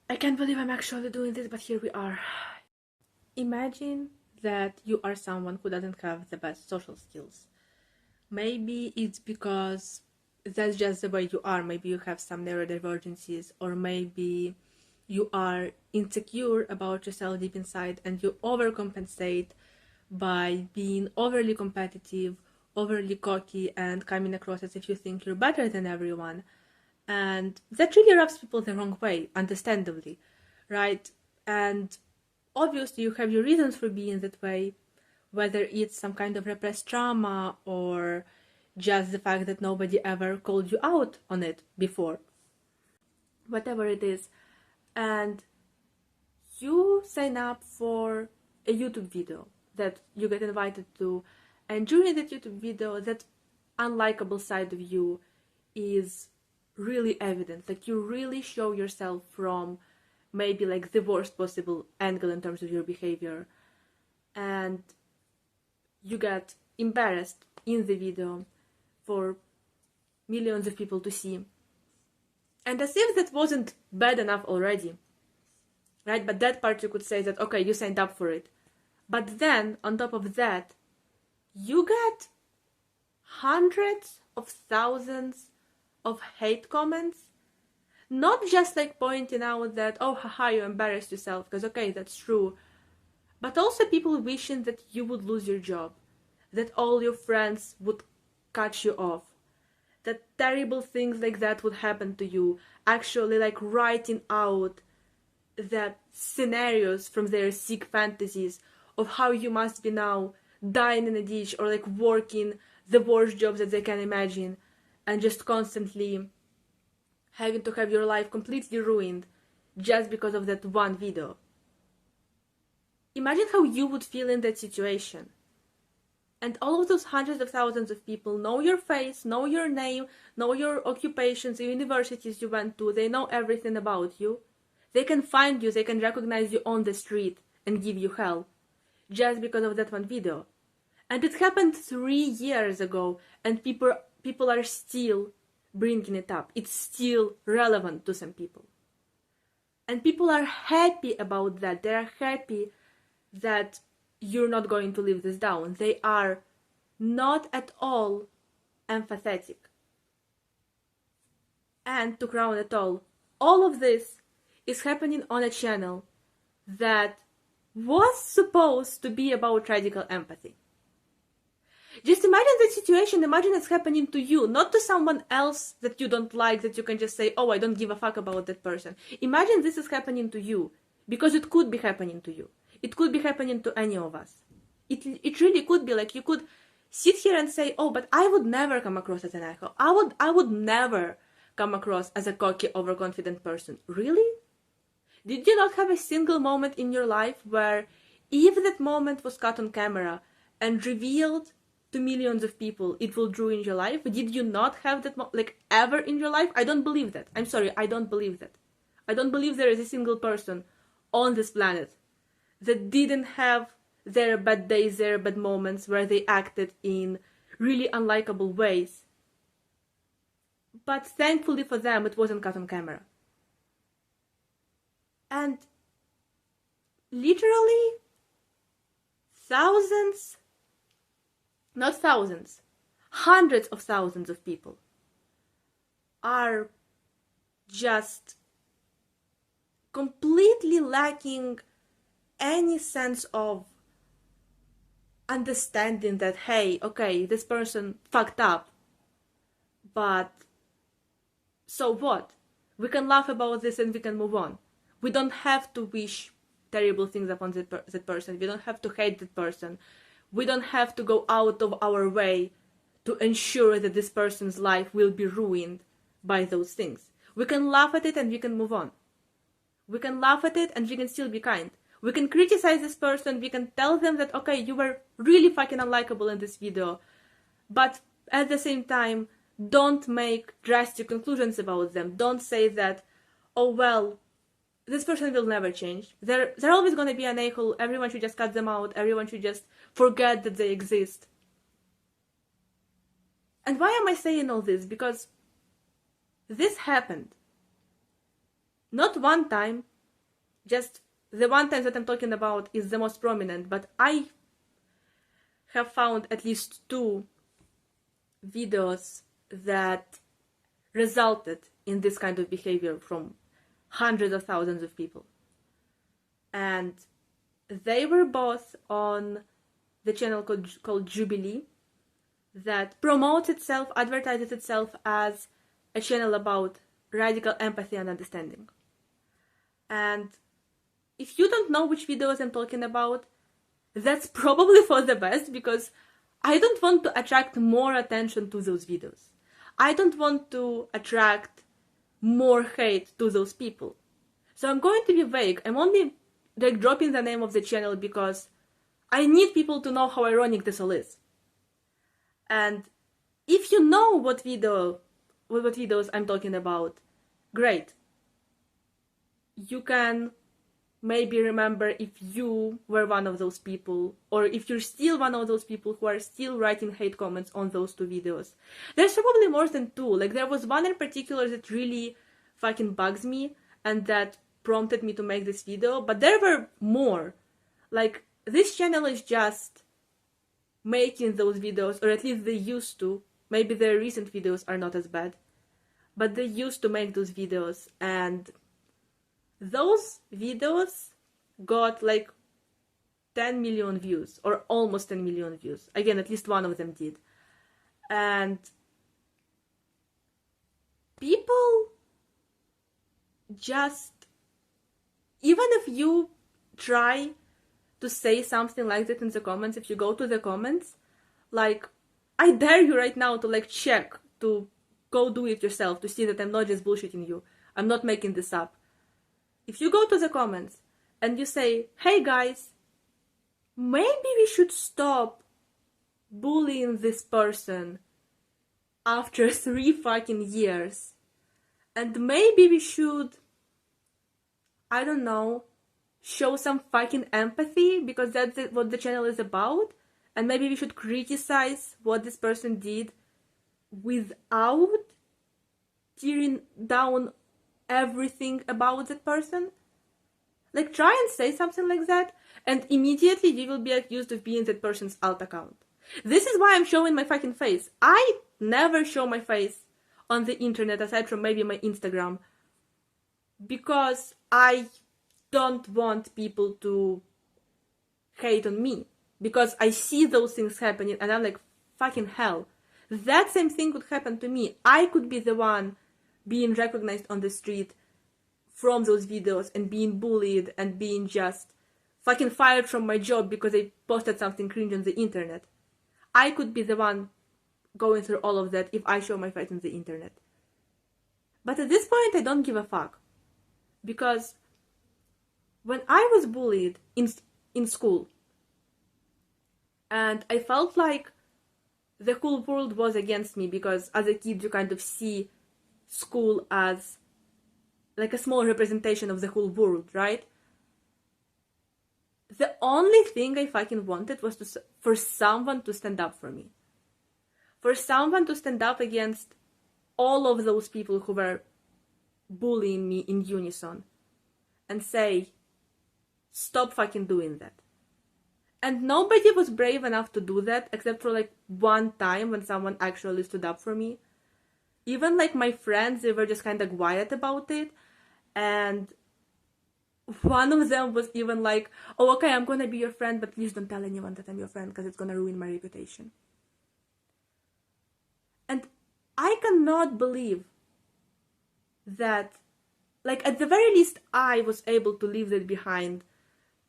I can't believe I'm actually doing this, but here we are. Imagine that you are someone who doesn't have the best social skills. Maybe it's because that's just the way you are. Maybe you have some neurodivergencies, or maybe you are insecure about yourself deep inside and you overcompensate by being overly competitive, overly cocky, and coming across as if you think you're better than everyone. And that really rubs people the wrong way, understandably, right? And obviously, you have your reasons for being that way, whether it's some kind of repressed trauma or just the fact that nobody ever called you out on it before, whatever it is. And you sign up for a YouTube video that you get invited to, and during that YouTube video, that unlikable side of you is really evident. Like, you really show yourself from maybe like the worst possible angle in terms of your behavior, and you get embarrassed in the video for millions of people to see. And as if that wasn't bad enough already, right? But that part you could say that, okay, you signed up for it. But then, on top of that, you get hundreds of thousands of hate comments. Not just like pointing out that, oh, haha, you embarrassed yourself, because okay, that's true. But also people wishing that you would lose your job, that all your friends would cut you off, that terrible things like that would happen to you, actually like writing out the scenarios from their sick fantasies of how you must be now dying in a ditch or like working the worst jobs that they can imagine, and just constantly having to have your life completely ruined just because of that one video. Imagine how you would feel in that situation. And all of those hundreds of thousands of people know your face, know your name, know your occupations, the universities you went to, they know everything about you. They can find you, they can recognize you on the street and give you hell, just because of that one video. And it happened 3 years ago, and people are still bringing it up. It's still relevant to some people. And people are happy about that. They are happy that you're not going to live this down. They are not at all empathetic. And to crown it all of this is happening on a channel that was supposed to be about radical empathy. Just imagine the situation, imagine it's happening to you, not to someone else that you don't like, that you can just say, oh, I don't give a fuck about that person. Imagine this is happening to you, because it could be happening to you. It could be happening to any of us. It really could be. Like, you could sit here and say, oh, but I would never come across as an asshole. I would never come across as a cocky, overconfident person. Really? Did you not have a single moment in your life where, if that moment was caught on camera and revealed to millions of people, it will ruin your life? Did you not have that like ever in your life? I don't believe that. I'm sorry, I don't believe that. I don't believe there is a single person on this planet that didn't have their bad days, their bad moments where they acted in really unlikable ways. But thankfully for them, it wasn't caught on camera. And literally thousands, not thousands, hundreds of thousands of people are just completely lacking any sense of understanding that, hey, okay, this person fucked up, but so what? We can laugh about this and we can move on. We don't have to wish terrible things upon that person. We don't have to hate that person. We don't have to go out of our way to ensure that this person's life will be ruined by those things. We can laugh at it and we can move on. We can laugh at it and we can still be kind. We can criticize this person. We can tell them that, okay, you were really fucking unlikable in this video. But at the same time, don't make drastic conclusions about them. Don't say that, oh, well, this person will never change. They're always going to be an a-hole. Everyone should just cut them out. Everyone should just forget that they exist. And why am I saying all this? Because this happened. Not one time, Just the one time that I'm talking about is the most prominent, but I have found at least 2 videos that resulted in this kind of behavior from hundreds of thousands of people. And they were both on the channel called Jubilee, that promotes itself, advertises itself as a channel about radical empathy and understanding. And if you don't know which videos I'm talking about, that's probably for the best, because I don't want to attract more attention to those videos. I don't want to attract more hate to those people. So I'm going to be vague. I'm only like dropping the name of the channel because I need people to know how ironic this all is. And if you know what videos I'm talking about, great. You can maybe remember if you were one of those people, or if you're still one of those people who are still writing hate comments on those 2 videos. There's probably more than 2. Like, there was one in particular that really fucking bugs me and that prompted me to make this video, but there were more. Like, this channel is just making those videos, or at least they used to. Maybe their recent videos are not as bad, but they used to make those videos, and those videos got like 10 million views, or almost 10 million views. Again, at least one of them did. And people just, even if you try to say something like that in the comments, if you go to the comments, like, I dare you right now to like check, to go do it yourself, to see that I'm not just bullshitting you. I'm not making this up. If you go to the comments and you say, hey guys, maybe we should stop bullying this person after 3 fucking years, and maybe we should, I don't know, show some fucking empathy, because that's what the channel is about, and maybe we should criticize what this person did without tearing down everything about that person. Like, try and say something like that, and immediately you will be accused of being that person's alt account. This is why I'm showing my fucking face. I never show my face on the internet, aside from maybe my Instagram, because I don't want people to hate on me, because I see those things happening and I'm like, fucking hell, that same thing could happen to me. I could be the one being recognized on the street from those videos and being bullied and being just fucking fired from my job because I posted something cringe on the internet. I could be the one going through all of that if I show my face on the internet. But at this point, I don't give a fuck. Because when I was bullied in school, and I felt like the whole world was against me, because as a kid you kind of see school as like a small representation of the whole world, right? The only thing I fucking wanted was for someone to stand up for me. For someone to stand up against all of those people who were bullying me in unison and say, stop fucking doing that. And nobody was brave enough to do that, except for like one time when someone actually stood up for me. Even like my friends, they were just kind of quiet about it. And one of them was even like, oh, okay, I'm gonna be your friend, but please don't tell anyone that I'm your friend, because it's gonna ruin my reputation. And I cannot believe that, like, at the very least, I was able to leave that behind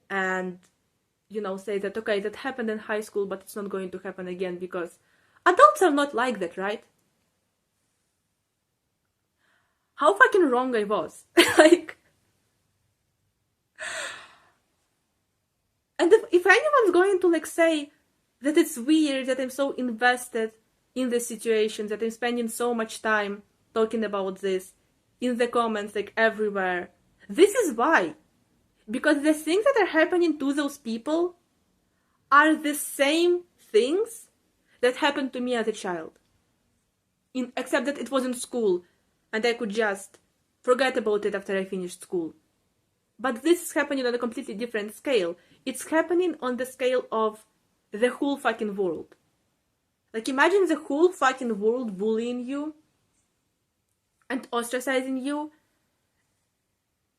and, you know, say that, okay, that happened in high school, but it's not going to happen again, because adults are not like that, right? How fucking wrong I was. Like, and if anyone's going to, like, say that it's weird that I'm so invested in this situation, that I'm spending so much time talking about this in the comments, like, everywhere, this is why. Because the things that are happening to those people are the same things that happened to me as a child. Except that it was in school, and I could just forget about it after I finished school. But this is happening on a completely different scale. It's happening on the scale of the whole fucking world. Like, imagine the whole fucking world bullying you and ostracizing you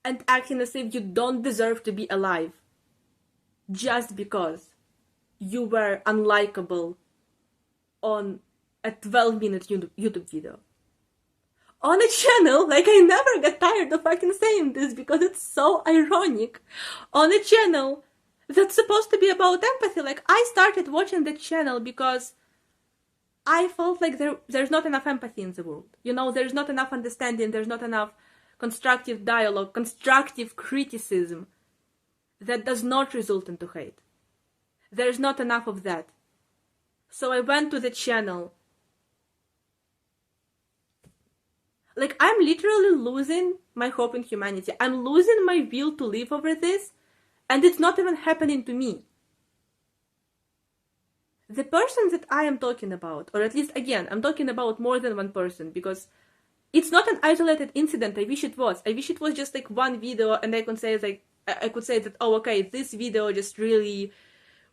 and acting as if you don't deserve to be alive just because you were unlikable on a 12-minute YouTube video. On a channel, like, I never get tired of fucking saying this because it's so ironic. On a channel that's supposed to be about empathy. Like, I started watching the channel because I felt like there's not enough empathy in the world. You know, there's not enough understanding, there's not enough constructive dialogue, constructive criticism that does not result into hate. There's not enough of that. So I went to the channel. Like, I'm literally losing my hope in humanity. I'm losing my will to live over this, and it's not even happening to me. The person that I am talking about, or at least, again, I'm talking about more than one person, because it's not an isolated incident. I wish it was. I wish it was just like one video, and I could say that, oh, okay, this video just really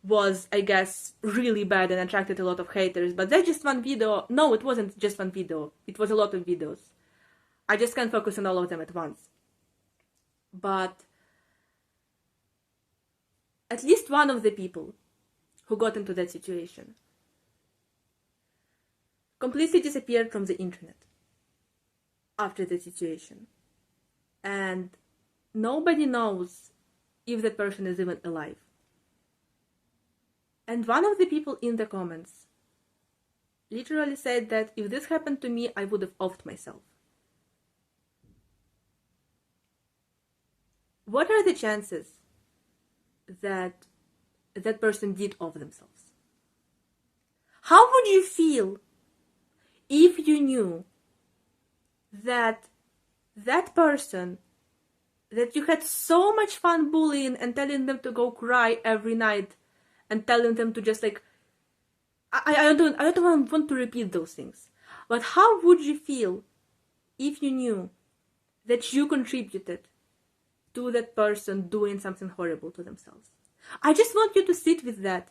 was, I guess, really bad and attracted a lot of haters. But that's just one video. No, it wasn't just one video. It was a lot of videos. I just can't focus on all of them at once. But at least one of the people who got into that situation completely disappeared from the internet after the situation. And nobody knows if that person is even alive. And one of the people in the comments literally said that if this happened to me, I would have offed myself. What are the chances that that person did off themselves? How would you feel if you knew that that person that you had so much fun bullying and telling them to go cry every night and telling them to just like, I don't want to repeat those things, but how would you feel if you knew that you contributed to that person doing something horrible to themselves? I just want you to sit with that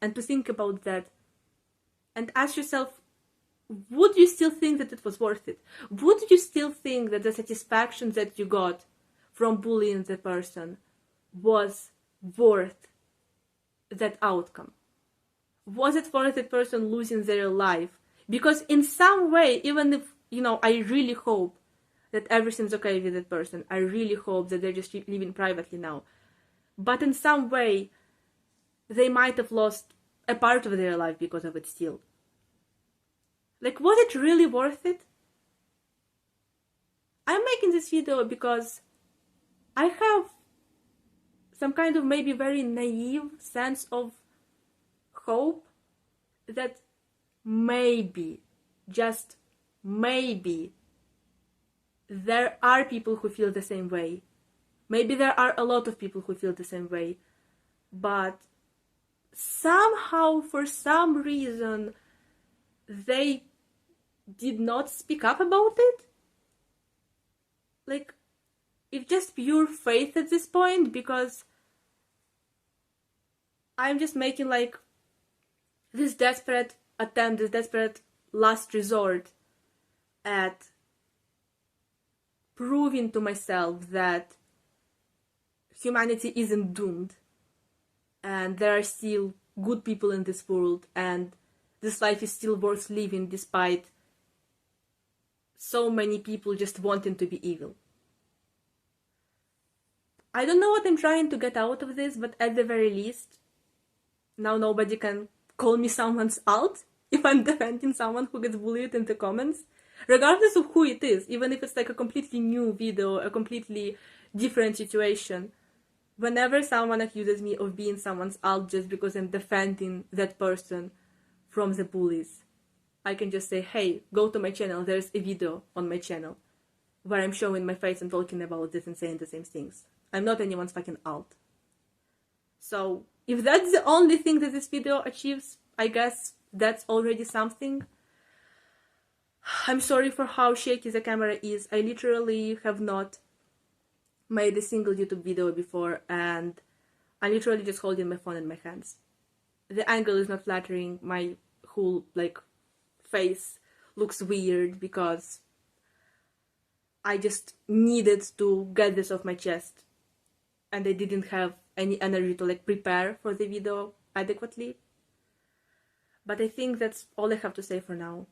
and to think about that and ask yourself, would you still think that it was worth it? Would you still think that the satisfaction that you got from bullying the person was worth that outcome? Was it worth the person losing their life? Because in some way, even if, I really hope that everything's okay with that person. I really hope that they're just living privately now. But in some way, they might have lost a part of their life because of it still. Like, was it really worth it? I'm making this video because I have some kind of maybe very naive sense of hope that maybe, just maybe, there are people who feel the same way. Maybe there are a lot of people who feel the same way. But somehow, for some reason, they did not speak up about it. Like, it's just pure faith at this point, because I'm just making like this desperate attempt, this desperate last resort at proving to myself that humanity isn't doomed and there are still good people in this world and this life is still worth living despite so many people just wanting to be evil. I don't know what I'm trying to get out of this, but at the very least, now nobody can call me someone's alt if I'm defending someone who gets bullied in the comments, regardless of who it is, even if it's like a completely new video, a completely different situation. Whenever someone accuses me of being someone's alt just because I'm defending that person from the bullies, I can just say, hey, go to my channel, there's a video on my channel where I'm showing my face and talking about this and saying the same things. I'm not anyone's fucking alt. So, if that's the only thing that this video achieves, I guess that's already something. I'm sorry for how shaky the camera is. I literally have not made a single YouTube video before, and I'm literally just holding my phone in my hands. The angle is not flattering, my whole face looks weird because I just needed to get this off my chest, and I didn't have any energy to prepare for the video adequately. But I think that's all I have to say for now.